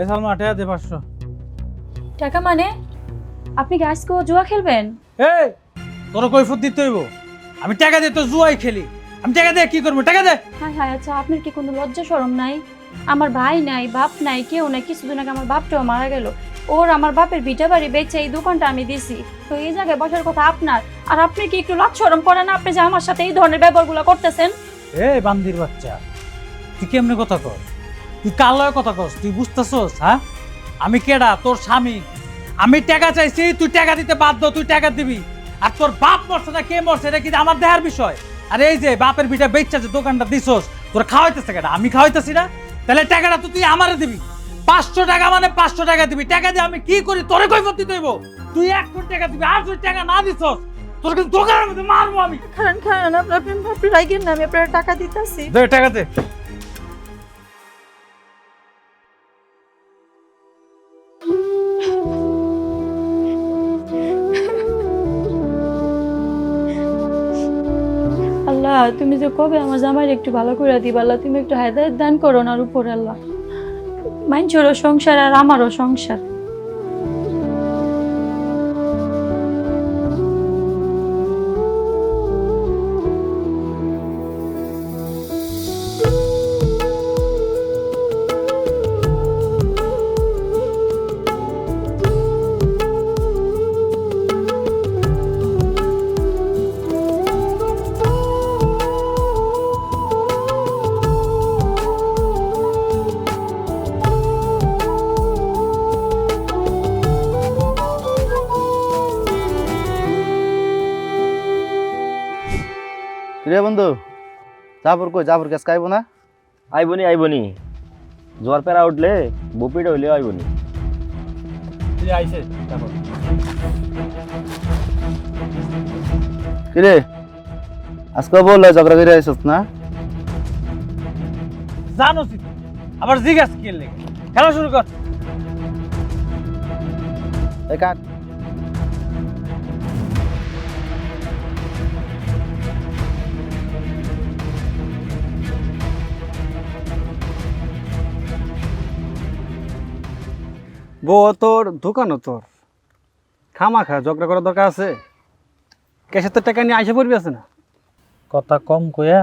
সালমা টাকা দে 500। টাকা মানে আপনি কি আজকেও জুয়া খেলবেন? এই তোর কৈফত দিতে হইব। আমি টাকা দিয়ে তো জুয়াই খেলি। আমি টাকা দিয়ে কি করবো? টাকা দে। হ্যাঁ হ্যাঁ, আচ্ছা আপনার কি কোনো লজ্জা শরম নাই? আমার ভাই নাই, বাপ নাই, কেউ নাই। কিছুদিন আগে আমার বাপটাও মারা গেল। ওর আমার বাপের ভিটা বাড়ি বেচে এই দোকানটা আমি দিছি। তো এই জায়গায় বসার কথা আপনার, আর আপনি কি একটু লজ্জা শরম করে না? আপনি যে আমার সাথে এই ধরনের ব্যবহারগুলো করতেছেন। এই বান্দির বাচ্চা, তুই কেমনে কথা কস? তুই কার লগে কথা কস? তুই বুঝতেছস? হ্যাঁ, আমি কেডা? তোর স্বামী। আমি টাকা চাইছি, তুই টাকা দিতে বাধ্য, তুই টাকা দিবি। আর তোর বাপ মরছে না কে মরছে এটা কি আমার দেহার বিষয়? আর এই যে বাপের বিটা বেচা যে দোকানটা দিছস, তোর খাওয়াইতেছে কেডা? আমি খাওয়াইতেছি না? তাহলে টাকাটা তো তুই আমারে দিবি। 500 টাকা মানে 500 টাকা দিবি। টাকা দিয়ে আমি কি করি? তোরে কৈফত দিতে হইব। তুই 1 কোটি টাকা দিবি, আর তুই টাকা না দিছস তোর কিন্তু দোকানের মধ্যে মারবো আমি। খান খান, আপনি রাগেন না, আমি আপনার টাকা দিতেছি। দে টাকা দে। আল্লাহ, তুমি যে কবে আমার জামাইর একটু ভালো করে দিবা, আল্লাহ তুমি একটু হেদায়েত দান করো না উপর। আল্লাহ, মাইনছোরও সংসার আর আমারও সংসার। রে বন্ধু, জাফর কই? জাফর গ্যাস খাইব না? আইবনি জোয়ার পেরা উঠলে বপিটা হইলে আইবনি। তুই আইছে তারপর কিরে আজকে বললে ঝগড়া করে আইসস না? জানোস আবার জিজ্ঞাস কি লেগে খেলা শুরু কর। এই কাট। বউ তোর, দোকানও তোর, খামা খা ঝগড়া করার দরকার আছে? ক্যাশের তো টাকা নিয়ে আইসা পড়বি আছে না? কথা কম কয়া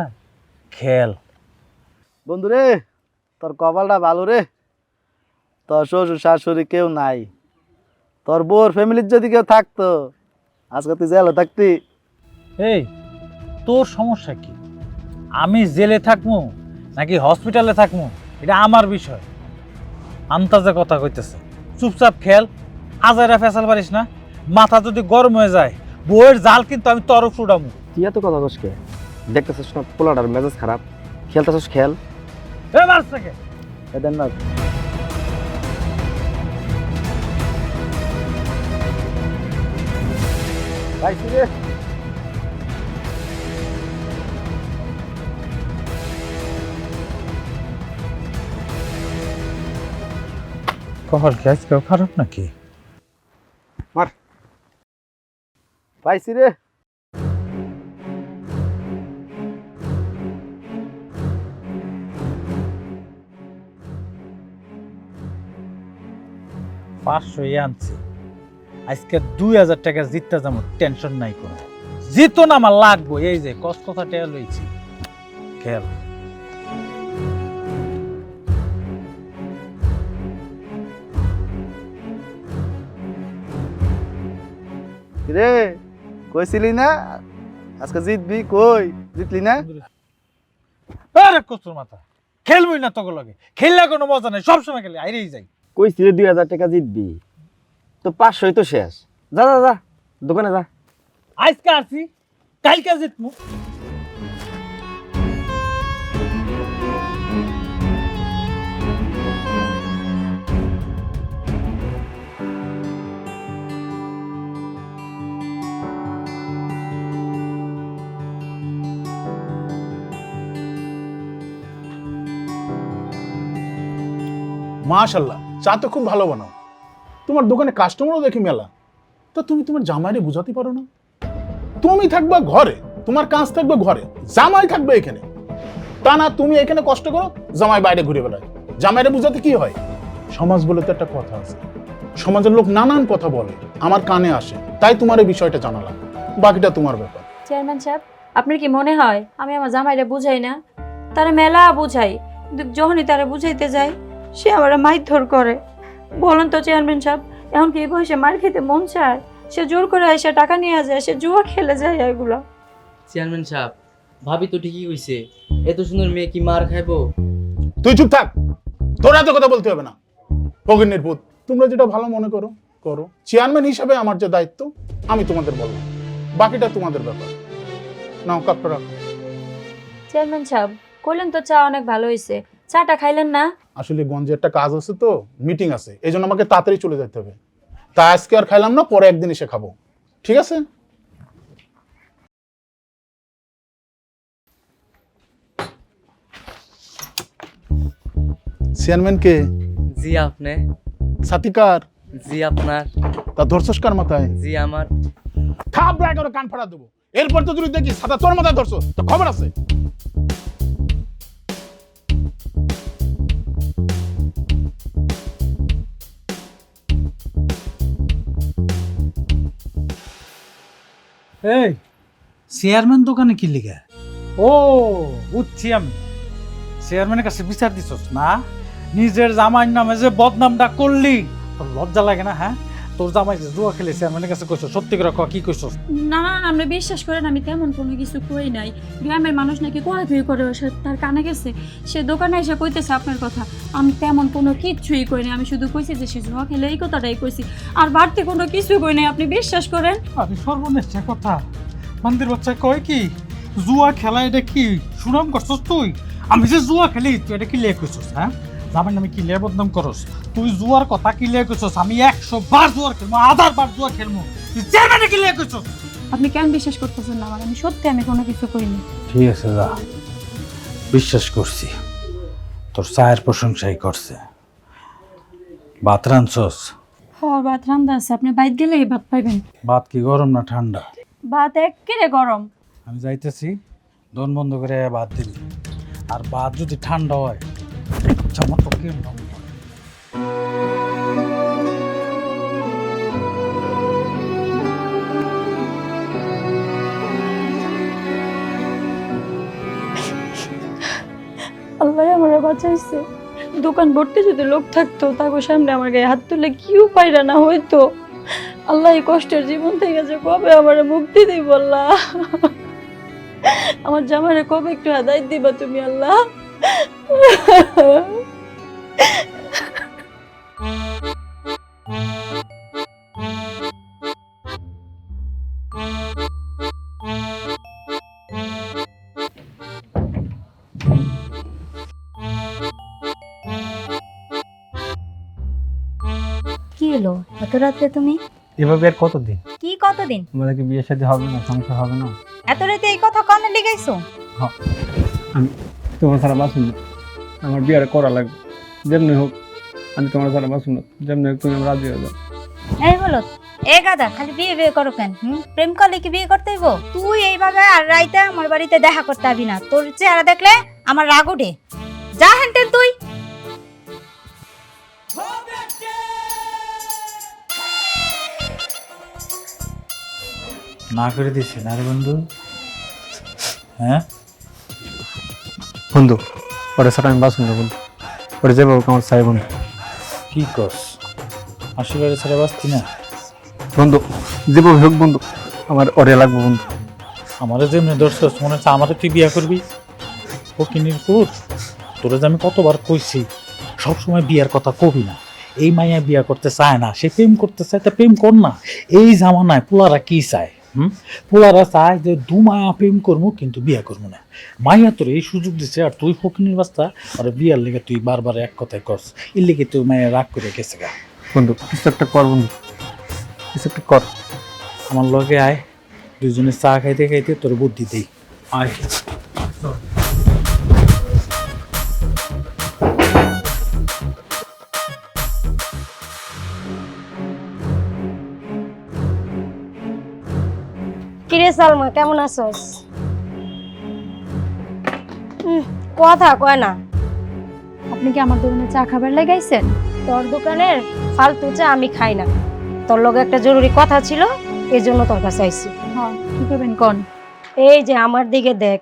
খেল। বন্ধু রে, তোর কপালটা ভালো রে, তোর শ্বশুর শাশুড়ি কেউ নাই। তোর বউর ফ্যামিলির যদি কেউ থাকতো আজকে তুই জেলে থাকতি। এই তোর সমস্যা কি? আমি জেলে থাকবো নাকি হসপিটালে থাকবো এটা আমার বিষয়। আন্তাজে কথা কইতেছে, চুপচাপ খেল। আজাইরা ফেসাল পারিস না। মাথা যদি গরম হয়ে যায় বউয়ের জাল কিন্তু আমি তরফ উড়ামু। তুই এত কথা কসকে? দেখতেছিস না পোলাটার মেজাজ খারাপ, খেলতেছিস খেল। এ মারছে এদের না পাইছি রে। কহর গ্যাস কেউ খারাপ নাকি? মার। পাইছি রে। পাঁচশো আনছি, আজকে 2000 টাকা জিততে যাবো, টেনশন নাই কোনো। জিতো না আমার লাগবো। এই যে কষ্টটা টেয়া লইছি, খেল। রে কইছিলি না আজকে জিতবি? কই জিতলি না? আরে কচুর মাথা, খেলবই না তোকে লগে। খেললে কোনো মজা নাই, সবসময় খেলে আইরেই যাই। কইছি 2000 টাকা জিতবি, তো 500 তো শেষ। যা যা যা দোকানে যা। আজকে আসি, কালকে জিতমু। মাশাল্লাহ, চা তো খুব ভালো বানাও। তোমার দোকানে কাস্টমারও দেখি মেলা। তো তুমি তোমার জামাইরে বুঝাতে পারো না? তুমি থাকবা ঘরে, তোমার কাজ থাকবে ঘরে, জামাই থাকবে এখানে। তা না তুমি এখানে কষ্ট করো, জামাই বাইরে ঘুরে বেড়ায়। জামাইরে বুঝাতে কি হয়? সমাজ বলে তো একটা কথা আছে, সমাজের লোক নানান কথা বলে, আমার কানে আসে, তাই তোমার এই বিষয়টা জানালাম, বাকিটা তোমার ব্যাপার। চেয়ারম্যান সাহেব, আপনার কি মনে হয় আমি আমার জামাইরে বুঝাই না? তারা মেলা বুঝাই, কিন্তু যখনই তারা বুঝাইতে যায় সে আমার মারধর করে। বলেন তো চেয়ারম্যান সাহেব, এখন কি এই বয়সে মার খেতে মন চায়? সে জোর করে এসে টাকা নিয়ে যায়, সে জুয়া খেলে যায় এগুলো। চেয়ারম্যান সাহেব, ভাবি তো ঠিকই কইছে, এত সুন্দর মেয়ে কি মার খাইবো? তুই চুপ থাক, তোর এত কথা বলতে হবে না। ফকিন্নির পুত, তোমরা যেটা ভালো মনে করো করো। চেয়ারম্যান হিসাবে আমার যে দায়িত্ব আমি তোমাদের বললাম, বাকিটা তোমাদের ব্যাপার। নাও কাপটা রাখো। চেয়ারম্যান সাহেব, কইলেন তো চা অনেক ভালো হয়েছে, চাটা খাইলেন না? আসলে গঞ্জে একটা কাজ আছে তো, মিটিং আছে, এই জন্য আমাকে তাড়াতাড়ি চলে যেতে হবে। তা আজকে আর খাইলাম না, পরে একদিন এসে খাবো, ঠিক আছে? চেয়ারম্যান কে? জি আপনি। সাতিকার? জি আপনার। তা ধরছস কার মাথায়? জি আমার। থাপ রায় করে কান ফাড়া দেবো। এরপর তো তুই দেখি সাদা তোর মাথায় ধরছো, তো খবর আছে। এই চেয়ারম্যান দোকানে কি লিখা? ও বুঝছি আমি, চেয়ারম্যানের কাছে বিচার দিছস না? নিজের জামাইয়ের নামে যে বদনামটা করলি, তোর লজ্জা লাগে না? হ্যাঁ, তোর জামাই যে জুয়া খেলে চেয়ারম্যানের কাছে কইছস, সত্যি করে কি কইছস? না না, আপনি বিশ্বাস করেন আমি তেমন কোনো কিছু কই নাই। গ্রামের মানুষ নাকি কোয়াকুই করে, সে তার কানে গেছে, সে দোকানে এসে কইতেছে আপনার কথা। আমি তেমন কোনো কিচ্ছুই কই নাই, আমি শুধু কইছি যে সে জুয়া খেলে, এই কথাটাই কইছি, আর বাড়তি কোনো কিছু কই নাই। আপনি বিশ্বাস করেন। আরে সর্বনেশটা কথা, মন্দির বাচ্চা কয় কি জুয়া খেলা এটা কি সুনাম করছস তুই? আমি যে জুয়া খেলি তুই এটা কি লিয়ে কইছস? হ্যাঁ, জামাইয়ের নামে কি লিয়ে বদনাম করস? তুই জুয়ার কথা কি লিয়ে কইছস? আমি 100 বার জুয়ার খেলবো, 1000 বার জুয়া খেলবো, তুই চেয়ারম্যানে কি লিয়ে কইছস? আপনি কেন বিশ্বাস করতেছেন না আমার? আমি সত্যি আমি কোনো কিছু কইনি। ঠিক আছে, যা, বিশ্বাস করছি, তোর চায়ের প্রশংসাই করছে। ভাত রাঁধছস? হ্যাঁ, ভাত রান্না আছে, আপনি বাইরে গেলেই ভাত পাইবেন। ভাত কি গরম না ঠান্ডা? ভাত একেবারে গরম। আমি যাইতেছি, দোন বন্ধ করে ভাত দিবি, আর ভাত যদি ঠান্ডা হয় ইচ্ছা মতো কেমন আল্লাহ আমার বাঁচাইছে। দোকান ভর্তি যদি লোক থাকতো, তাকে সামনে আমার গায়ে হাত তুলে কি উপায়টা না হইতো। আল্লাহ এই কষ্টের জীবন থেকে যে কবে আমার মুক্তি দিব আল্লাহ, আমার জামাইরে কবে একটু হেদায়েত দিবা তুমি আল্লাহ। কি হলো এত রাত্রে তুমি? এভাবে আর কতদিন? কি কতদিন? আমাদের কি বিয়ে শাদী হবে না, সংসার হবে না? এত রাতে এই কথা কানে লিগাইছো? আমি তোমার ছাড়া বাঁচুন না, আমার বিয়েটা করা লাগবে, যেমনি হোক আমি তোমার ছাড়া বাঁচুন না, যেমনি হোক তুমি রাজি হয়ে যাও। এই বলো, এ গাদা খালি বিয়ে বিয়ে করো কেন? প্রেম করলে কি বিয়ে করতে হইব? তুই এইভাবে আর রাইতে আমার বাড়িতে দেখা করতে হবি না, তোর চেহারা দেখলে আমার রাগ ওঠে। যা হেনটেন তুই। না করে দিছে না রে বন্ধু? হ্যাঁ বন্ধু, ওরে ছাড়া আমি বাঁচুন না বন্ধু, ওরে যাবো আমার চাই বন্ধু। কি কস? আসলে ওরে ছেড়ে বাঁচতি না বন্ধু, যেভাবে হোক বন্ধু আমার ওরে লাগবে বন্ধু। আমারে যেমনি ধরছস মনে হচ্ছে আমারে তুই বিয়া করবি? ও কিনির পুত, তোরে যে আমি কতবার কইছি সবসময় বিয়ার কথা কবি না। এই মাইয়া বিয়া করতে চায় না, সে প্রেম করতে চায়, তা প্রেম কর না। এই জামানায় পোলারা কি চায়? পোলারা চায় যে দু মায়া প্রেম করবো কিন্তু বিয়া করবো না। মাইয়া তোর এই সুযোগ দিচ্ছে, আর তুই ফকিনির বাস্তা আর বিয়ার লেগে তুই বারবার এক কথায় করস, এর লেগে তুই মায়া রাগ করে গেছে গা। বন্ধু কিছু একটা কর বন্ধু, কিছু একটা কর। আমার লগে আয়, দুইজনে চা খাইতে খাইতে তোর বুদ্ধি দেই। আয় কিরে সালমা, কেমন আছোস? কথা কয় না। আপনি কি আমার দোকানে চা খাবার লাগাইছেন? তোর দোকানের ফালতু চা আমি খাই না, তোর লগে একটা জরুরি কথা ছিল, এই জন্য তোর কাছে আইছি। হ্যাঁ কি করবেন কোন? এই যে আমার দিকে দেখ,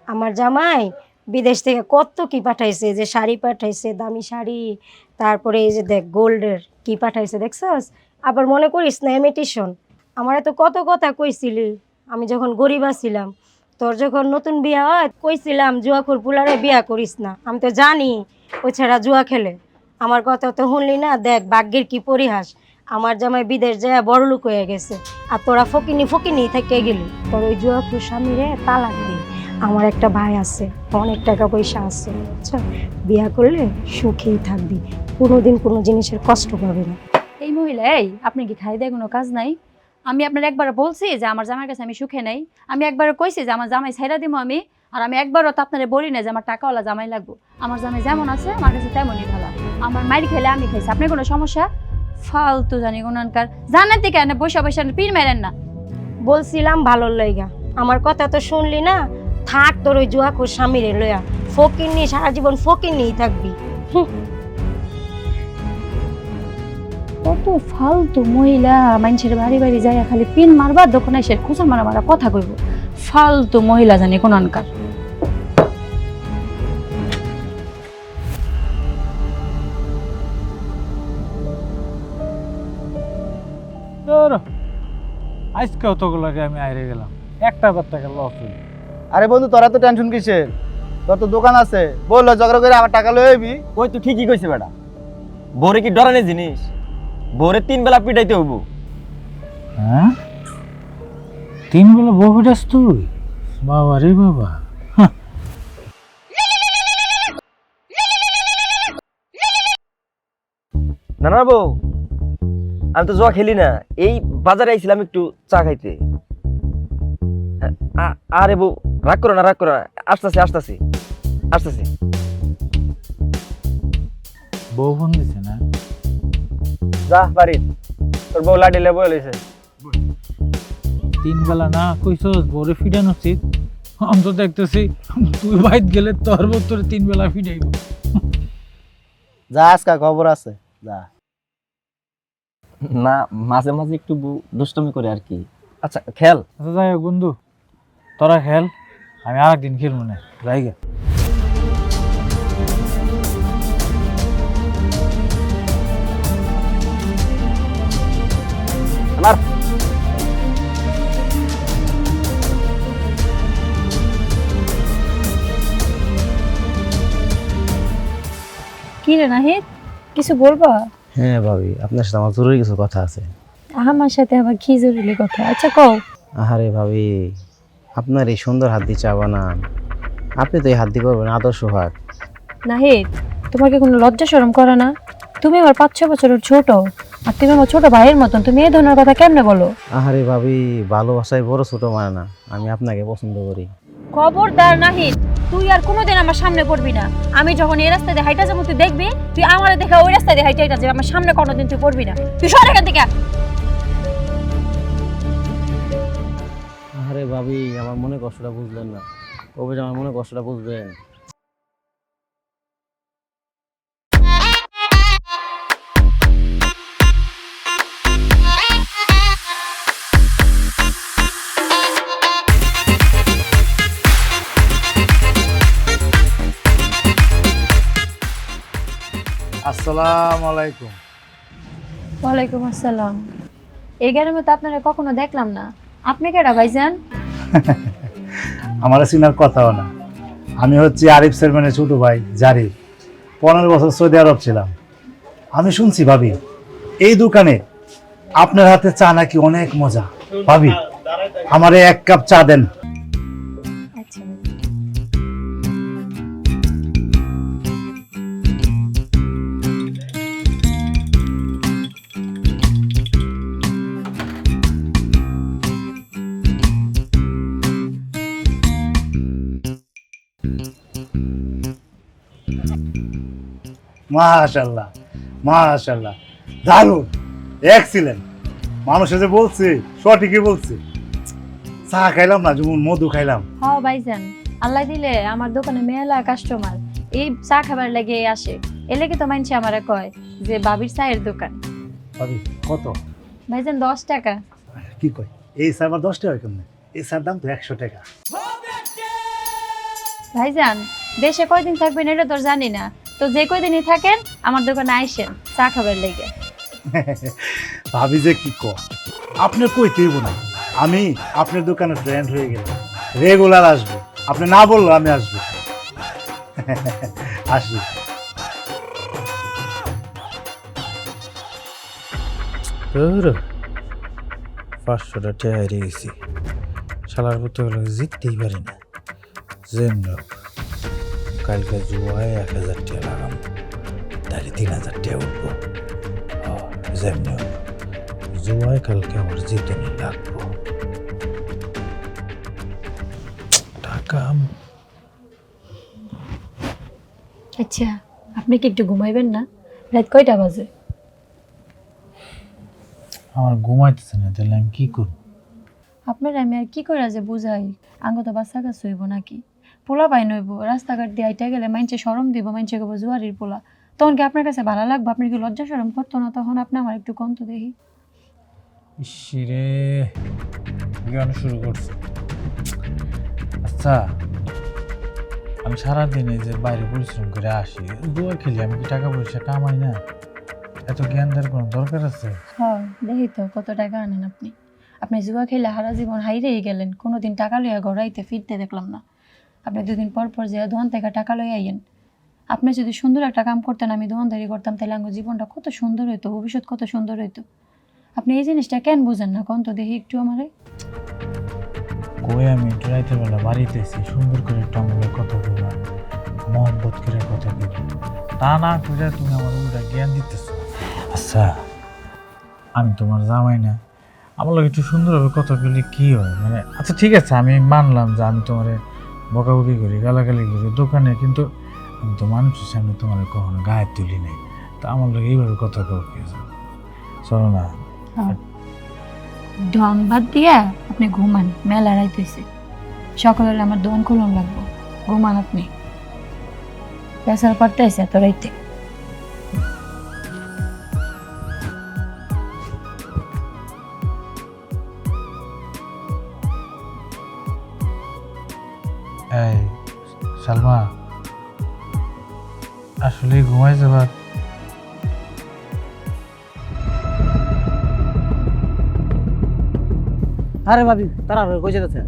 আমার জামাই বিদেশ থেকে কত কি পাঠাইছে, যে শাড়ি পাঠাইছে, দামি শাড়ি, তারপরে এই যে দেখ গোল্ডের কি পাঠাইছে দেখছস। আবার মনে করিস না ইমিটেশন, আমার তো কত কথা কইছিলি আমি যখন গরিব ছিলাম। তোর যখন নতুন বিয়া হয় কইছিলাম জুয়াখোর পুলারে বিয়া করিস না, আমি তো জানি ওই ছাড়া জুয়া খেলে। আমার কথা তো শুনলি না, দেখ ভাগ্যের কি পরিহাস, আমার জামাই বিদেশ যায় বড়লোক হয়ে গেছে, আর তোরা ফকিনি ফকিনি থেকে গেলি। তোর ওই জুয়াখোর স্বামীরে তালাক দি। আমার একটা ভাই আছে, অনেক টাকা পয়সা আছে, আচ্ছা বিয়া করলে সুখেই থাকবি, কোনোদিন কোনো জিনিসের কষ্ট পাবি না। এই মহিলা, এই আপনি কি খাই দেয় কোনো কাজ নাই? আমি আপনার একবার বলছি যে আমার জামাইয়ের কাছে আমি সুখে নাই, আমি একবার কইছি যে আমার জামাই ছাইরা দিব আমি, আর আমি একবারও তো আপনারা বলি না যে আমার টাকাওয়ালা জামাই লাগবো। আমার জামাই যেমন আছে আমার কাছে তেমনই ভালো। আমার মায়ের খেলে আমি খাইছি, আপনার কোনো সমস্যা? ফালতু জানি কোনকার জানেন থেকে এনে বসে বসে পীর মেরেন না। বলছিলাম ভালোর লইগা, আমার কথা তো শুনলি না, থাক তোর ওই জুয়াখোর স্বামীরে লইয়া, ফকির নিয়ে সারা জীবন ফকির নিয়েই থাকবি। কত ফালতু মহিলা, মানুষের বাড়ি বাড়ি যায় খালি পিন মারবা, দোকানে এসে খুচা মারা মারা কথা কইব। ফালতু মহিলা জানি কোনকার। আজকে অতগুলোকে আমি আইরে গেলাম, একটা টাকা লস হইল। আরে বন্ধু তোরা তো টেনশন কিসের, তোর তো দোকান আছে, বললো ঝগড়া করে আমার টাকা লয়ে আইবি। ওই তো ঠিকই কইছে বেটা, বউরে কি ডরানের জিনিস, বউরে 3 বেলা পিটাইতে হইব। হ্যাঁ 3 বেলা বউ পিটাস তুই? বাবা রে বাবা। না না বউ, আমি তো জুয়া খেলি না, এই বাজারে আইছিলাম একটু চা খাইতে। আরে বউ রাগ করো না, রাগ করো না, আসতেছি আসতেছি আসতেছি। বউ ফোন দিছে না? যা বাড়ি, তোর বউ লাডিলে বয়ে লইছে। 3 বেলা না কইছস বউরে ফিডানো উচিত, আমি তো দেখতেছি তুই বাইত গেলে তোর বউ তোর 3 বেলা ফিডাইব। যা আজকা খবর আছে যা। না মাঝে মাঝে একটু দুষ্টমি করে আর কি। আচ্ছা খেল। আচ্ছা যাই হোক বন্ধু, তোরা খেল, আমি আর একদিন খেলবো না, যাই গে। আমার কি রে নাহিদ, কিছু বলবা? হ্যাঁ ভাবি, আপনার সাথে আমার জরুরি কিছু কথা আছে। আমার সাথে আবার কি জরুরি কথা? আচ্ছা কও। আরে ভাবি, আপনার এই সুন্দর হাত দিয়ে চা বানান, আপনি তো এই হাত দিয়ে করবেন আদর্শ হাত। নাহিদ, তোমার কি কোনো লজ্জা শরম করে না? তুমি আমার 5-6 বছরের ছোট, আর তুমি আমার ছোট ভাইয়ের মতন, তুমি এই ধরনের কথা কেমনে বলো? আরে ভাবি, ভালোবাসায় বড় ছোট মানে না, আমি আপনাকে পছন্দ করি। খবরদার নাহিদ, তুই আর কোনোদিন আমার সামনে পড়বি না। আমি যখন এই রাস্তায় দিয়ে হাইটা যাবো তুই দেখবি, তুই আমার দেখা ওই রাস্তায় দিয়ে হাইটা যাবে, আমার সামনে কোনোদিন তুই পড়বি না। তুই সর এখান থেকে। আরে ভাবি, আমার মনে কষ্টটা বুঝলেন না, কবে আমার মনে কষ্টটা বুঝবেন? আসসালামু আলাইকুম। ওয়ালাইকুম আসসালাম। এই গ্রামে তো আপনারা কখনো দেখলাম না, আপনি কেডা ভাইজান? আমার চিনার কথাও না, আমি হচ্ছি আরিফ চেয়ারম্যানের ছোট ভাই জারিফ। 15 বছর সৌদি আরব ছিলাম। আমি শুনছি ভাবি, এই দোকানে আপনার হাতে চা নাকি অনেক মজা। ভাবি, আমারে 1 কাপ চা দেন। আচ্ছা মাশাআল্লাহ মাশাআল্লাহ, দারুণ, এক্সিলেন্ট। মানুষে যে বলছে সঠিকই বলছে। চা খাইলাম না, যেমন মধু খাইলাম। হ্যাঁ ভাইজান, আল্লাহ দিলে আমার দোকানে মেলা কাস্টমার এই চা খাবার লেগে আসে। এলে কি তো মানছে আমারে কয় যে বাবির চায়ের দোকান। ভাবি কত? ভাইজান 10 টাকা। কি কয় এই স্যার আমার 10 টাকা কেমনে? এই স্যার দাম তো 100 টাকা। ভাইজান দেশে কয়দিন থাকবেন এটা তো জানি না, তো যে কয়দিনই থাকেন আমার দোকানে আইসেন চা খাবার লেগে। ভাবি যে কি কয় আপনার কইতেই না, আমি আপনার দোকানে ফ্রেন্ড হয়ে গেলাম, রেগুলার আসবো, আপনি না বললো আমি আসবো। আসি। ধুর, 500টা টাকা হারিয়ে গেছি। শালার পুত্রগুলো জিততেই পারি না। যেমন হোক, কালকে জুয়ায় 1000 টাকা লাগাম, তাহলে 3000 টাকা উঠবো। যেমন হোক, জুয়ায় কালকে আমার জিতনি লাগবো। টাকা আচ্ছা, আপনি কি একটু ঘুমাইবেন না? রাত কয়টা বাজে? আমার ঘুমাইতেছে না, তাহলে আমি কি করবো? আপনার আমি আর কি করে যে বুঝাই, আঙ্গ তো বাচ্চা কাছে হইব নাকি, পোলা পাই নইব, রাস্তাঘাট দিয়ে আইটা গেলে মাইনছে শরম দিব, মাইনছে কব জুয়ারির পোলা, তখন কি আপনার কাছে ভালো লাগবে? আপনি কি লজ্জা শরম করতো না তখন? আপনি আমার একটু কন্ত দেখি। ইসিরে গান শুরু করছে। আচ্ছা, আমি সারাদিনে যে বাইরে পরিশ্রম করে আসি, জুয়া খেলি, আমি কি টাকা পয়সা কামাই না? এত জ্ঞান দেওয়ার কোনো দরকার আছে? হ্যাঁ দেখি তো কত টাকা আনেন আপনি। আপনি জুয়া খেলে হারা জীবন হাইরেই গেলেন, কোনোদিন টাকা লইয়া ঘরাইতে ফিরতে দেখলাম না। আপনি 2 দিন পর পর যে দোকান থেকে টাকা লইয়া আইয়েন। আপনি যদি সুন্দর একটা কাম করতেন, আমি দোকানদারি করতাম, তাহলে আমার জীবনটা কত সুন্দর হইতো, ভবিষ্যৎ কত সুন্দর হইতো। আপনি এই জিনিসটা কেন বুঝেন না? কোন তো দেখি একটু আমারে। কই আমি একটু রাইতের বেলা বাড়িতে এসে সুন্দর করে টঙ্গলে কথা বলবো, মহব্বত করে কথা বলবো, তা না করে তুমি আমার উল্টা জ্ঞান দিতেছ। আচ্ছা, আমি তোমার জামাই না, আমার লোক একটু সুন্দরভাবে কথা বললে কি হয়? মানে আচ্ছা ঠিক আছে, আমি মানলাম যে আমি তোমার বকাবকি করি, গালাগালি করি দোকানে, কিন্তু আমি তো মানুষের সামনে তোমার কখনো গায়ে তুলি নাই। তা আমার লোক এইভাবে কথা কও কি? চলো না, ঢং বাদ দিয়া আপনি ঘুমান, মেলা রাইত হইছে, সকালে আমার দোকান খুলন লাগবো, ঘুমান আপনি। পেশাল করতে আইসে এত রাইতে। এই সালমা, আসলে ঘুমাই যাবার? আরে ভাবি তারা কই যেতেছে?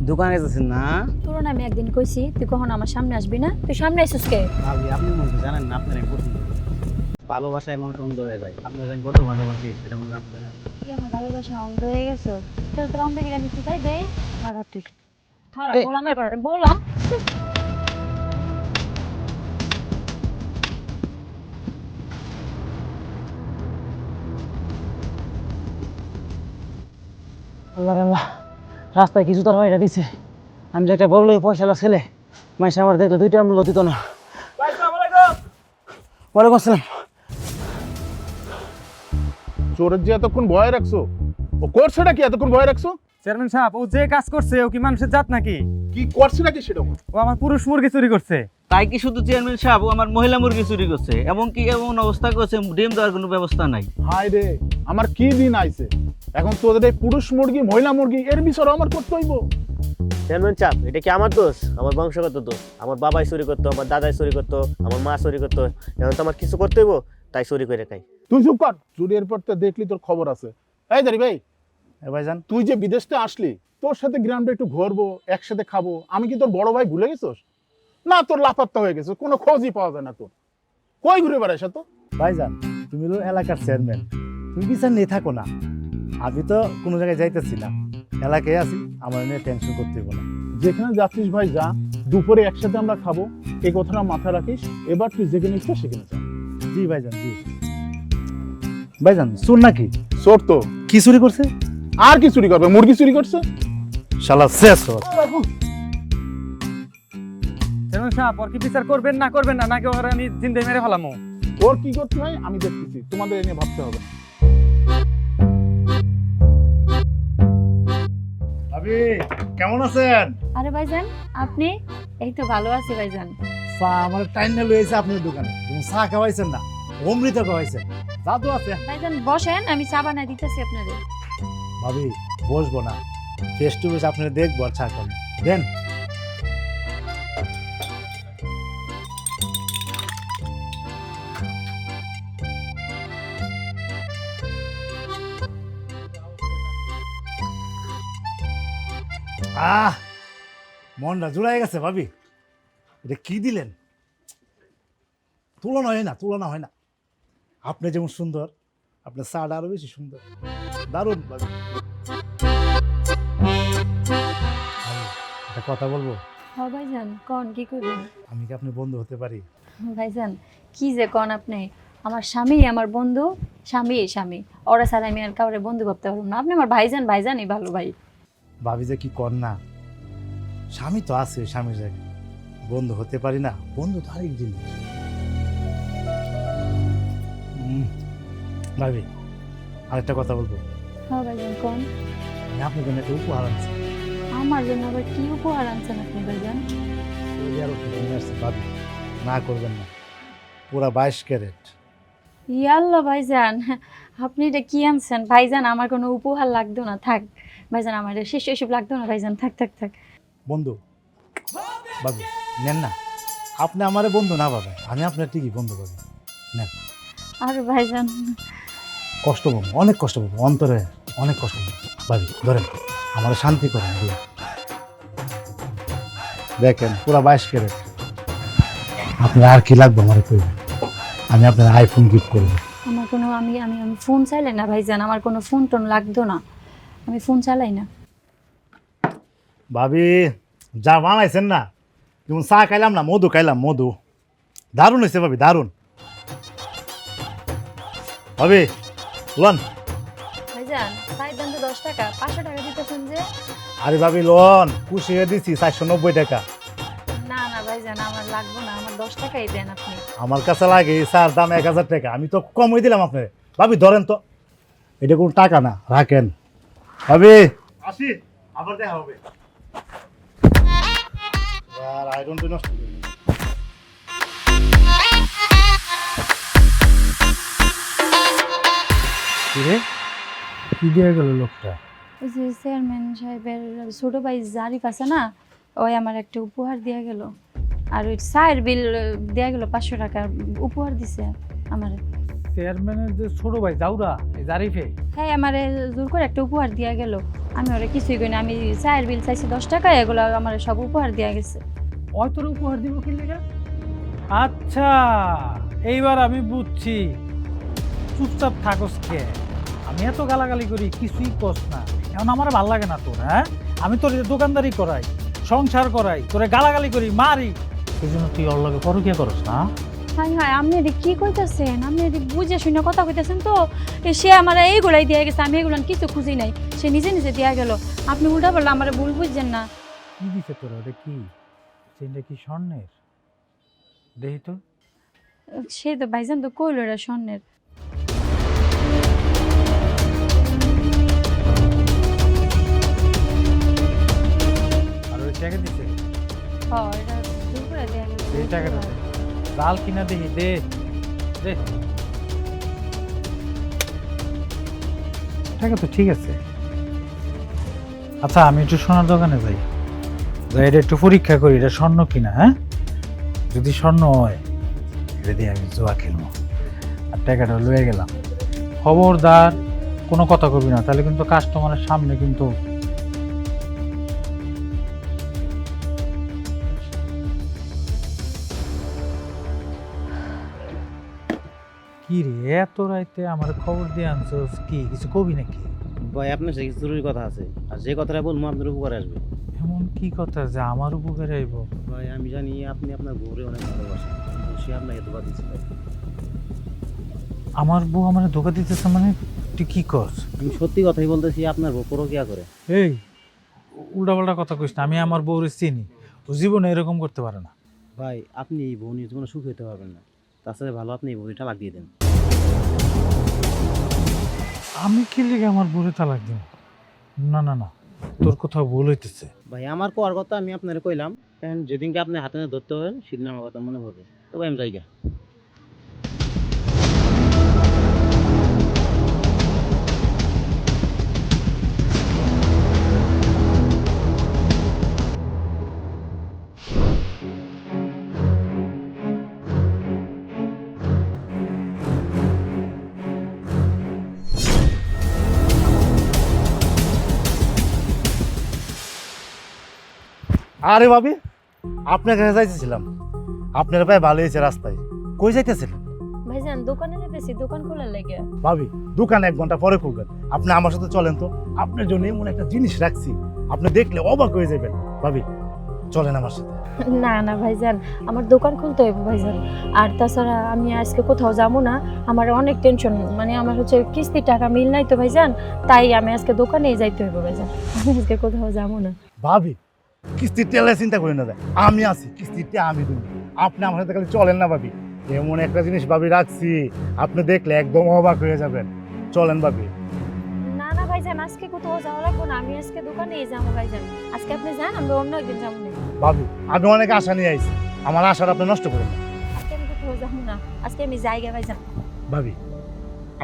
দোকানে যাচ্ছেন না? তোর না আমি একদিন কইছি তুই কখন আমার সামনে আসবি না, তুই সামনে আইসুস কে? ভাবি আপনি মনে জানেন না, আপনার ভালোবাসায় মন অন্ধ হয়ে যায়। আপনার জানি কত ভালোবাসি সেটা মনে আপনার। তুই আমার ভালোবাসা অন্ধ হয়ে গেছো? তোর অন্ধ গেলে আমি কোথায় দেই? খারাপ তুই খারাপ বললাম, এবার বললাম। আল্লাহ আল্লাহ, রাস্তায় কিছু তার বাইরে দিছে। আমি যে একটা বড় লোক পয়সাওয়ালা ছেলে, মাইসে আমার দেখলে 2টা আমল দিত না। ওয়ালাইকুম আসসালাম। চোরের যে এতক্ষণ ভয় রাখছো, ও করছেটা কি এতক্ষণ ভয় রাখছো? চেয়ারম্যান সাহেব, ও যে কাজ করছে ও কি মানুষের জাত নাকি? কি করছে নাকি সেটা বল। ও আমার পুরুষ মুরগি চুরি করছে। তাই কি শুধু চেয়ারম্যান সাহেব, ও আমার মহিলা মুরগি চুরি করছে, এবং কি এমন অবস্থা করছে ডিম দেওয়ার কোনো ব্যবস্থা নাই। হায় রে, আমার কি দিন আইছে! এখন তোদের এই পুরুষ মুরগি মহিলা মুরগি এর বিচার আমার করতে হইব? চেয়ারম্যান সাহেব, এটা কি আমার দোষ? আমার বংশগত দোষ। আমার বাবাই চুরি করতো, আমার দাদাই চুরি করতো, আমার মা চুরি করতো। এখন তো আমার কিছু করতে হইব, তাই চুরি করে খাই। তুই চুপ কর, চুরির পর তো দেখলি তোর খবর আছে। এই দাঁড়ি ভাই, ভাইজান তুই যে বিদেশ থেকে আসলি, তোর সাথে গ্রামটা একটু ঘুরবো, একসাথে খাবো, আমি কি তোর বড় ভাই ভুলে গেছোস? না, তোর লাপাত্তা হয়ে গেছে, কোনো খোঁজই পাওয়া যায় না তোর। কই ঘুরে বেড়াইস তো? ভাইজান, তুমি হলো এলাকার চেয়ারম্যান, তুমি বিচার নিয়ে থাকো না। আমি তো কোনো জায়গায় যাইতেছি না, এলাকায় আছি, আমার নিয়ে টেনশন করতে হইব না। যেখানে যাচ্ছিস ভাই যা, দুপুরে একসাথে আমরা খাবো, এই কথাটা মাথায় রাখিস। এবার তুই যেখানে ইচ্ছা সেখানে যা। জি ভাইজান, জি। ভাইজান চোর নাকি? চোর তো কি চুরি করছে? আর কি চুরি করবে? মুরগি চুরি করছে। শালা শেষ চোর। চেয়ারম্যান সাহেব, ওর কি বিচার করবেন না করবেন না, নাকি ওরা আমি জিন্দে মেরে ফেলামো? তোর কি করতে হয় আমি দেখতেছি, তোমাদের এনে ভাবতে হবে না। ভাবি কেমন আছেন? আরে ভাইজান আপনি? এই তো ভালো আছি ভাইজান। চা আমার টাইম লইছে আপনার দোকানে, তুমি চা খাওয়াইছেন না, অমৃত খাওয়াইছেন, জাদু আছে। ভাইজান বসেন, আমি চা বানাই দিতেছি আপনাদের। ভাবি বসবো না, ফেস টু ফেস আপনারা দেখবো আর চা খাবেন, দেন। মনটা জুড়াই গেছে ভাবি, এটা কি দিলেন, তুলনা হয় না, তুলনা হয় না। আপনি যেমন সুন্দর, আপনার চাটা আরো বেশি সুন্দর, দারুণ ভাবি। একটা কথা বলবো? হ্যাঁ ভাইজান কোন, কি করবেন? আমি কি আপনার বন্ধু হতে পারি? ভাইজান কি যে কোন আপনি, আমার স্বামী আমার বন্ধু, স্বামী স্বামী, ওরা ছাড়া আমি আর কাউরে বন্ধু ভাবতে পারবো না। আপনি আমার ভাইজান, ভাইজানই ভালো ভাই। ভাবি যে কি কর না, স্বামী তো আছে, স্বামীর জায়গায় বন্ধু হতে পারি না? বন্ধু তো আরেক জিনিস। ভাবি আরেকটা কথা বলবো? হ্যাঁ ভাইজান কোন। আমি আপনার জন্য একটা উপহার আনছি। আমার জন্য আবার কি উপহার আনছেন আপনি ভাইজান? ভাবি না করবেন না, পুরা 22 ক্যারেট। ইয়াল্লা ভাইজান, আপনি এটা কি আনছেন ভাইজান? আমার কোনো উপহার লাগতো না, থাক ভাইজান, আমার শেষ এসব লাগতো না ভাইজান, থাক থাক থাক। বন্ধু ভাবি নেন না, আপনি আমারে বন্ধু না পাবেন, আমি আপনার ঠিকই বন্ধু পাবেন, নেন। আর ভাইজান কষ্ট পাবো, অনেক কষ্ট পাবো, অন্তরে অনেক কষ্ট পাবো। ভাবি ধরেন, আমার শান্তি করেন। দেখেন পুরা 22 ক্যারেট। আপনার আর কি লাগবে আমার কইবেন, আমি আপনার আইফোন গিফট করব। আমার কোনো আমি আমি আমি ফোন চালাই না ভাইজান, আমার কোনো ফোন টোন লাগতো না, আমি ফোন চালাই না। ভাবি যা বানাইছেন না, যেমন চা খাইলাম না, মধু খাইলাম, মধু দারুণ হয়েছে ভাবি, দারুণ। ভাবি লন। ভাইজান চায়ের দাম তো 10 টাকা, 500 টাকা দিতেছেন যে? আরে ভাবি লন, খুশি হয়ে দিচ্ছি 490 টাকা। না না ভাইজান আমার লাগবে না, আমার 10 টাকাই দেন আপনি। আমার কাছে লাগে চার দাম 1000 টাকা, আমি তো কমই দিলাম আপনার। ভাবি ধরেন তো, এটা কোনো টাকা না, রাখেন। ভাবি আসি, আবার দেখা হবে। আর আয়রনটা নষ্ট করে দিন। কিরে কি দিয়ে গেল লোকটা? ওই যে চেয়ারম্যান সাহেবের ছোট ভাই জারিফ আছে না, ওই আমার একটা উপহার দিয়ে গেল, আর ওই চায়ের বিল দিয়ে গেল 500 টাকা উপহার দিছে আমার। চেয়ারম্যানের যে ছোট ভাই জাউরা, এই জারিফে? হ্যাঁ আমারে জোর করে একটা উপহার দিয়ে গেল, আমি ওরা কিছুই করি না, আমি চায়ের বিল চাইছি 10 টাকা, এগুলো আমার সব উপহার দেওয়া গেছে। ওই তোর উপহার দিব কি লেগা? আচ্ছা এইবার আমি বুঝছি, চুপচাপ থাকস কে? আমি এত গালাগালি করি, কিছুই কস না, এখন আমার ভাল লাগে না তোর। হ্যাঁ আমি তোর দোকানদারি করাই, সংসার করাই, তোরে গালাগালি করি, মারি, সেই জন্য তুই ওর লগে পরকিয়া করস না? হাই হাই, আপনি এটি কি কইতেছেন? আপনি এটি বুঝে শুনে কথা কইতেছেন তো? সে আমার এইগুলাই দিয়ে গেছে, আমি এগুলো কিছু খুঁজি নাই, সে নিজে নিজে দিয়া গেল। আপনি উল্টা বললে আমার ভুল বুঝছেন না। কি দিছে তোর? ওটা কি চেনটা কি স্বর্ণের? দেখি তো। সে তো ভাইজান তো কইল এটা স্বর্ণের। আর ওই টাকা দিছে? হ্যাঁ এটা জোর করে দিয়া গেল। এই টাকাটা দে, লাল কিনা দেখি, দে দে। টাকা তো ঠিক আছে। আচ্ছা আমি একটু সোনার দোকানে যাই, যাই এটা একটু পরীক্ষা করি, এটা স্বর্ণ কিনা। হ্যাঁ যদি স্বর্ণ হয় এটা দিয়ে আমি জোয়া খেলবো, আর টাকাটা লয়ে গেলাম। খবরদার কোনো কথা কবি না, তাহলে কিন্তু কাস্টমারের সামনে কিন্তু। কি রে এত রাইতে আমার খবর দিয়ে আনছোস, কি কিছু কবি নাকি? ভাই আপনার সাথে কিছু জরুরি কথা আছে, আর যে কথাটা বলবো আপনার উপকারে আসবে। এমন কি কথা যে আমার উপকারে আইব? ভাই আমি জানি আপনি আপনার বউরে অনেক ভালোবাসেন, কিন্তু সে আপনাকে ধোকা দিচ্ছে ভাই। আমার বউ আমার ধোকা দিতেছে মানে? তুই কি করছ? আমি সত্যি কথাই বলতেছি, আপনার বউ পরকিয়া করে। এই উল্টাপাল্টা কথা কইস না, আমি আমার বউরে চিনি, ও জীবনে এরকম করতে পারে না। ভাই আপনি এই বউ নিয়ে জীবনে সুখ হতে পারবেন না, তাছাড়া ভালো আপনি এই বউটা লাগিয়ে দেন। আমি কি লিগে আমার বউরে তালাক দিব? না না না, তোর কোথাও ভুল হইতেছে। ভাই আমার কোয়ার কথা আমি আপনারে কইলাম, এখন যেদিনকে আপনি হাতে না ধরতে হবেন সেদিন আমার কথা মনে পড়বে। তো ভাই আমি যাই গা। আরে ভাবি, আপনার কাছে যাইতেছিলাম, আপনার প্রায় ভালো হয়েছে রাস্তায়। কই যাইতেছিলেন? ভাইজান দোকানে যেতেছি, দোকান খোলার লাগে। ভাবি দোকান 1 ঘন্টা পরে খুলবেন, আপনি আমার সাথে চলেন তো। আপনার জন্য এমন একটা জিনিস রাখছি, আপনি দেখলে অবাক হয়ে যাবেন। ভাবি চলেন আমার সাথে। না না ভাইজান, আমার দোকান খুলতে হবে ভাইজান। আর তাছাড়া আমি আজকে কোথাও যাবো না, আমার অনেক টেনশন, মানে আমার হচ্ছে কিস্তির টাকা মিল নাই তো ভাইজান, তাই আমি আজকে দোকানেই যাইতে হইব ভাইজান, আমি আজকে কোথাও যাবো না। ভাবি কিস্তির টেলে চিন্তা করি না, আমি আছি, কিস্তিরটা আমি দেবো, আপনি আমার সাথে খালি চলেন না। ভাবি এমন একটা জিনিস ভাবি রাখছি, আপনি দেখলে একদম অবাক হয়ে যাবেন। চলেন ভাবি। না না ভাইজান, আজকে কোথাও যাওয়া লাগবো না, আমি আজকে দোকানেই যাবো ভাইজান। আজকে আপনি যান, আমরা অন্য একদিন যাবো না। ভাবি আমি অনেক আশা নিয়ে আইছি, আমার আশাটা আপনি নষ্ট করেন না। আজকে আমি কোথাও যাবো না, আজকে আমি যাইগা ভাইজান। ভাবি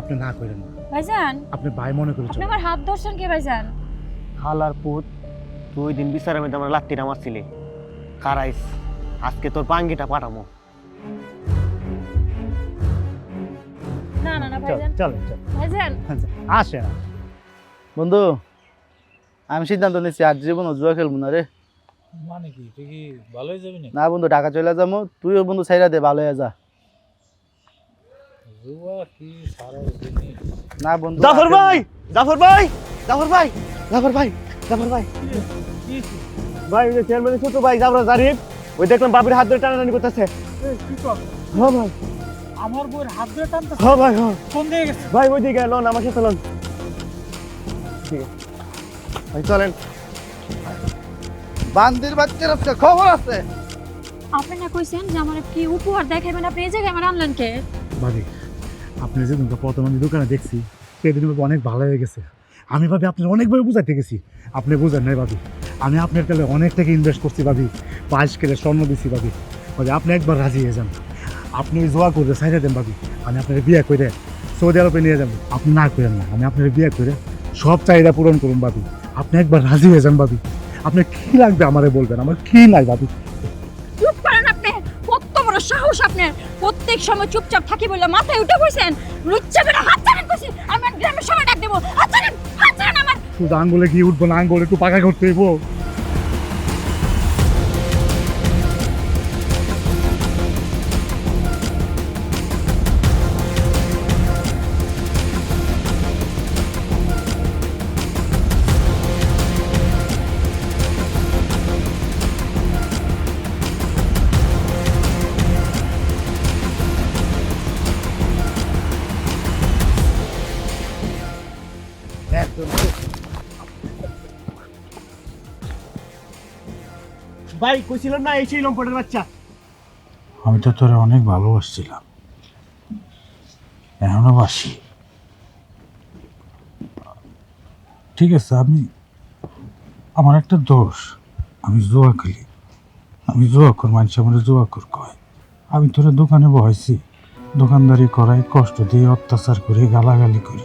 আপনি না করেন না, ভাইজান আপনি ভাই মনে করে আপনি চলেন। আমার হাত ধরছেন কে ভাইজান? হালার পুত, তুই ওই দিন বিচারের মধ্যে আমার লাত্তিটা মারছিলি, কারাইস আজকে তোর পাঙ্গিটা পাঠামো। না না না ভাইজান, চলেন চলেন ভাইজান আসে না। বন্ধু আমি সিদ্ধান্ত নিচ্ছি আর জীবনও জুয়া খেলবো না রে। মানে কি তুই কি ভালোই যাবি না? না বন্ধু ঢাকা চলে যাবো, তুইও বন্ধু ছাইরা দে, ভালো হয়ে যা। জুয়া কি সারা জিনিস। না বন্ধু জাফর ভাই, জাফর ভাই, জাফর ভাই, জাফর ভাই, জাফর ভাই, ভাই ওই যে চেয়ারম্যানের ছোট ভাই জাফর জারিফ, ওই দেখলাম বাবির হাত ধরে টানাটানি করতেছে। হ্যাঁ ভাই, আমার বউর হাত ধরে টানতেছে। হ্যাঁ ভাই, হ্যাঁ কোন দিকে গেছে? ভাই, ওই দিকে লোন আমার সাথে লোন। ঠিক আছে ভাই চলেন। বান্দির বাচ্চার আজকে খবর আছে। আপনি না কইছেন যে আমার কি উপহার দেখাবেন, আপনি এই জায়গায় আমার আনলেন কে? ভাবি আপনি যেদিন প্রথম আমি দোকানে দেখছি সেদিন ভাবি অনেক ভালো হয়ে গেছে। আমি ভাবি আপনার অনেকভাবে বুঝাইতে গেছি, আপনি বুঝেন নাই ভাবি। আমি আপনার কালে অনেক টাকা ইনভেস্ট করছি ভাবি, 22 কেলে স্বর্ণ দিছি ভাবি। ভাবি আপনি একবার রাজি হয়ে যান, আপনি জোয়া করে সাইডে দেন ভাবি, আমি আপনার বিয়ে করে সৌদি আরবে নিয়ে যাবো। আপনি না করেন না, আমি আপনার বিয়ে করে সব চাহিদা পূরণ করুন ভাবি। আপনি একবার রাজি হয়ে যান ভাবি, আপনার কী লাগবে আমারে বলবেন, আমার কী নাই ভাবি। চুপ করেন আপনি, কত বড় সাহস আপনার! প্রত্যেক সময় চুপচাপ থাকি বলে মাথায় উঠে বসেন, লুচ্চা করে হাত ছাড়েন কইছি, আমি গ্রামের সবাই ডাক দেবো, হাত ছাড়েন আমার। শুধু আঙ্গুলে গিয়ে উঠবো না, আঙ্গুলে একটু পাকা করতে হইব। ভাই কইছিলাম না এই সেই লম্পটের বাচ্চা। আমি তো তোরে অনেক ভালোবাসছিলাম, এখনো বাসি। ঠিক আছে, আমার একটা দোষ, আমি জুয়া খেলি, আমি জুয়া কর, মানুষ আমার জুয়া কর কয়। আমি তোরে দোকানে বহাইছি, দোকানদারি করাই, কষ্ট দিয়ে অত্যাচার করি, গালাগালি করি,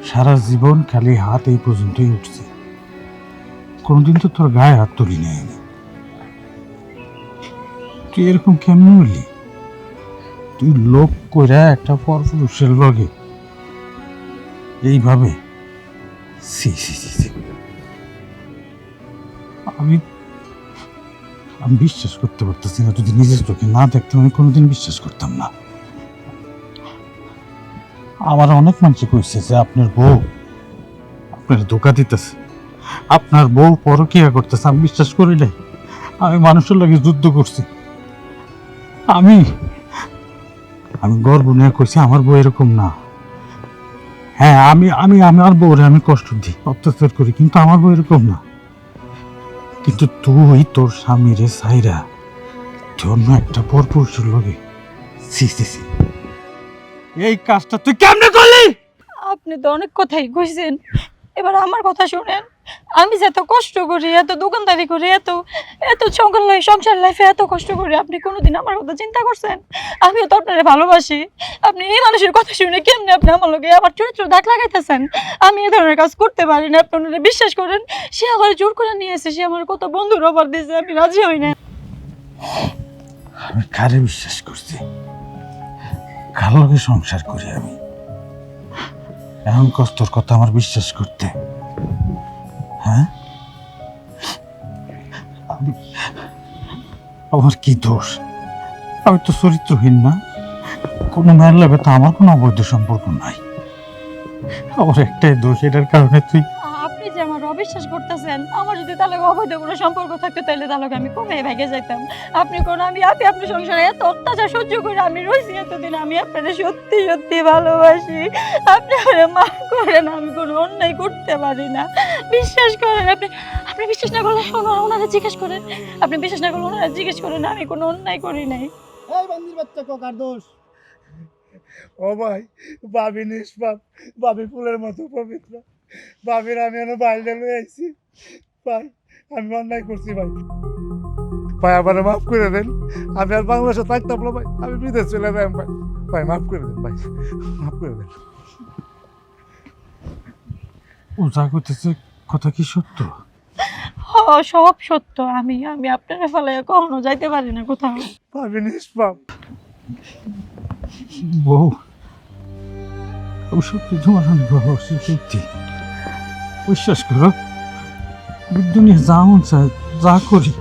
সারা জীবন খালি হাত এই পর্যন্তই উঠছে, কোনোদিন তো তোর গায়ে হাত তুলি নেই আমি। তুই এরকম কেমন হলি? তুই লোক কইরা একটা পরপুরুষের লগে এইভাবে? সি সি সি সি। আমি বিশ্বাস করতে পারতেছি না, যদি নিজের চোখে না দেখতাম আমি কোনোদিন বিশ্বাস করতাম না। আমার অনেক মানুষ কইছে যে আপনার বউ আপনার ধোকা দিতেছে, আপনার বউ পরকিয়া করতেছে। আমি বিশ্বাস করি নাই, আমি মানুষের লাগে যুদ্ধ করছি। আমি গর্ব নিয়ে কইছি আমার বউ এরকম না। হ্যাঁ, আমি আমার বউরে আমি কষ্ট দিই, অত্যাচার করি, কিন্তু আমার বউ এরকম না। কিন্তু তুই তোর স্বামীরে সাইরা তুই অন্য একটা পরপুরুষের লগে, সি সি সি, এই কাজটা তুই কেমনে করলি? আপনি তো অনেক কথাই কইছেন, এবার আমার কথা শুনেন, আমি যে এত কষ্ট করি, এত দোকানদারি করি, এত এত সংসার লাইফে এত কষ্ট করি, আপনি কোনোদিন আমার কথা চিন্তা করছেন? আমিও তো আপনারে ভালোবাসি। আপনি এই মানুষের কথা শুনে কেমনে আপনি আমার লগে আমার চরিত্র দাগ লাগাইতেছেন? আমি এই ধরনের কাজ করতে পারি না, আপনি ওনারে বিশ্বাস করেন। সে আমার জোর করে নিয়ে এসে, সে আমার কত বন্ধুর অফার দিয়েছে, আমি রাজি হই না। আমি কারে বিশ্বাস করছি? কার লগে সংসার করি আমি? এমন কষ্টর কথা আমার বিশ্বাস করতে, হ্যাঁ? আমার কি দোষ? আমি তো চরিত্রহীন না। কোনো মেয়ের লাগে তো আমার কোনো অবৈধ সম্পর্ক নাই। আমার একটাই দোষ, এটার কারণে তুই আপনি যে আমার অবিশ্বাস করতেছেন, আমার যদি তাহলে অবৈধ কোনো সম্পর্ক থাকতো তাহলে তাহলে আমি কমে ভেগে যেতাম। আপনি কোন আমি আপনার সংসারে এত অত্যাচার সহ্য করে আমি রয়েছি এতদিন, আমি আপনাকে সত্যি সত্যি ভালোবাসি। আপনি আমাকে মাফ করেন, আমি কোনো অন্যায় করতে পারি না। বিশ্বাস করেন, আপনি আপনি বিশ্বাস না করলে ওনারা জিজ্ঞেস করেন, আপনি বিশ্বাস না করলে ওনারা জিজ্ঞেস করেন, আমি কোনো অন্যায় করি নাই। এই বান্দির বাচ্চা কার দোষ? ও ভাই, ভাবি নিষ্পাপ, ভাবি ফুলের মতো পবিত্র, ভাবির আমি এনে বাইরে লয়ে আইছি। ভাই আমি অন্যায় করছি ভাই, ভাই আমার মাফ করে দেন। আমি আর বাংলাদেশে থাকতাম না ভাই, আমি বিদেশ চলে যাই ভাই। ভাই মাফ করে দেন ভাই, মাফ করে দেন। ও যা করতেছে কথা কি সত্য? সব সত্য। আমি আমি আপনারা ফেলাইয়া কখনো যাইতে পারি না কোথাও। ভাবি নিষ্পাপ। বউ, আমি সত্যি তোমার অনেক ভালোবাসি, সত্যি। বিশ্বাস করো, দুনিয়া যা মন চায় যা করি,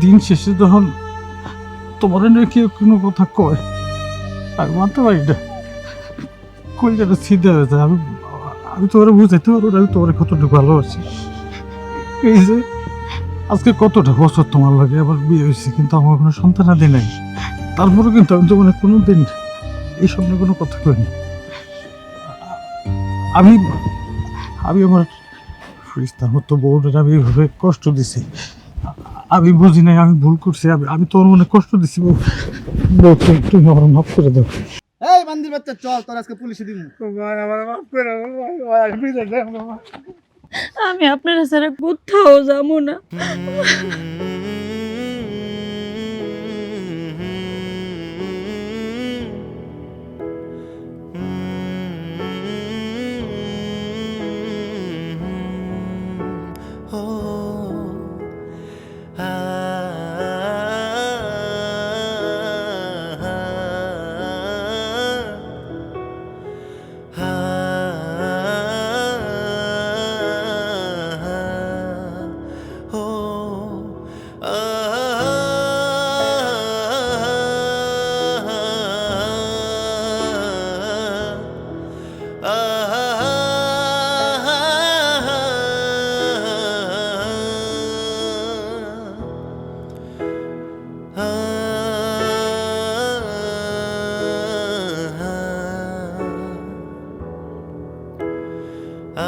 দিন শেষে যখন তোমার নিয়ে কেউ কোনো কথা কয় আমি মানতে পারি না। কই যেন ছিঁড়ে হয়ে যায়। আমি তোমার বুঝাইতে পারবো না আমি তোমার কতটুকু ভালোবাসি। এই যে আজকে কতটা বছর তোমার লাগে আবার বিয়ে হয়েছে, কিন্তু আমার কোনো সন্তানাদি নাই। তারপরেও কিন্তু আমি তোমার কোনো দিন এই সামনে কোনো কথা কইনি। আমি আমি আমার ফ্রিস্তার মতো বউদের আমি এইভাবে কষ্ট দিছি, আমি বুঝি নাই, আমি ভুল করছি। আমি তোমার মনে কষ্ট দিছি বউ। তুমি আমার মাফ করে দাও। এই বান্দির বাচ্চা চল, তোর আজকে পুলিশে দিব। ভাই আমার মাফ করে দাও ভাই, আমি বিদেশ যাবো না। আমি আপনারা ছাড়া কোথাও যাবো না।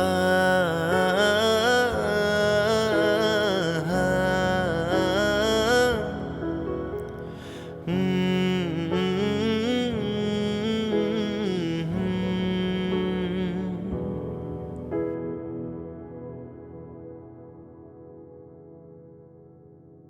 ah